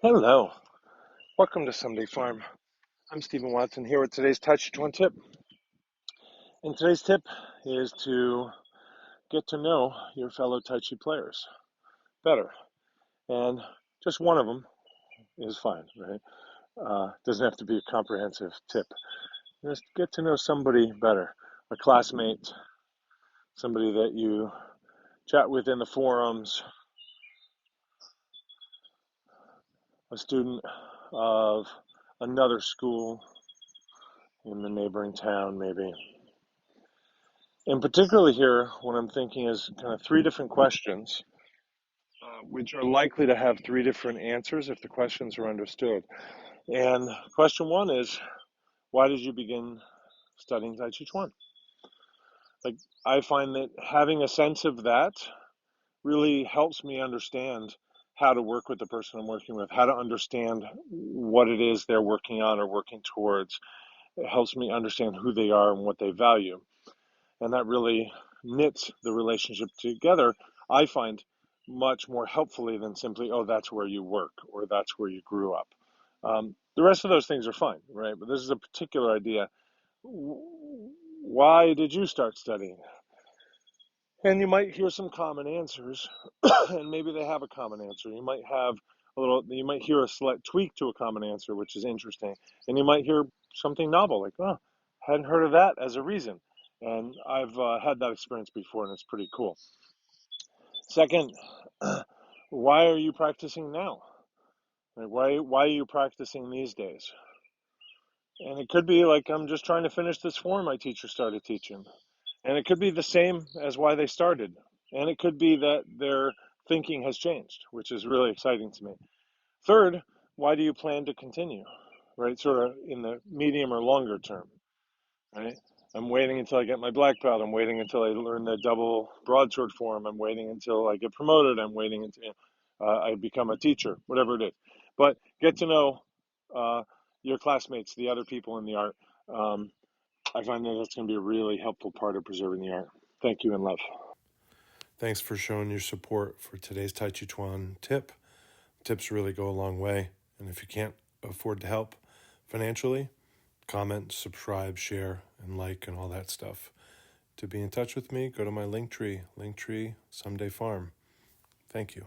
Hello, welcome to Someday Farm. I'm Stephen Watson here with today's Tàijíquán Tip. And today's tip is to get to know your fellow Tai Chi players better. And just one of them is fine, right? Doesn't have to be a comprehensive tip. Just get to know somebody better, a classmate, somebody that you chat with in the forums, a student of another school in the neighboring town, maybe. And particularly here, what I'm thinking is kind of three different questions, which are likely to have three different answers if the questions are understood. And question one is, why did you begin studying Tai Chi Chuan? Like, I find that having a sense of that really helps me understand how to work with the person I'm working with, how to understand what it is they're working on or working towards. It helps me understand who they are and what they value. And that really knits the relationship together, I find, much more helpfully than simply, oh, that's where you work or that's where you grew up. The rest of those things are fine, right? But this is a particular idea. Why did you start studying? And you might hear some common answers, and maybe they have a common answer. You might hear a slight tweak to a common answer, which is interesting. And you might hear something novel, like, oh, hadn't heard of that as a reason. And I've had that experience before, and it's pretty cool. Second, why are you practicing now? Like, why are you practicing these days? And it could be like, I'm just trying to finish this form my teacher started teaching. And it could be the same as why they started. And it could be that their thinking has changed, which is really exciting to me. Third, why do you plan to continue? Right? Sort of in the medium or longer term, right? I'm waiting until I get my black belt. I'm waiting until I learn the double broadsword form. I'm waiting until I get promoted. I'm waiting until I become a teacher, whatever it is. But get to know your classmates, the other people in the art. I find that that's going to be a really helpful part of preserving the art. Thank you and love. Thanks for showing your support for today's Tàijíquán tip. Tips really go a long way. And if you can't afford to help financially, comment, subscribe, share, and like, and all that stuff. To be in touch with me, go to my Linktree, Someday Farm. Thank you.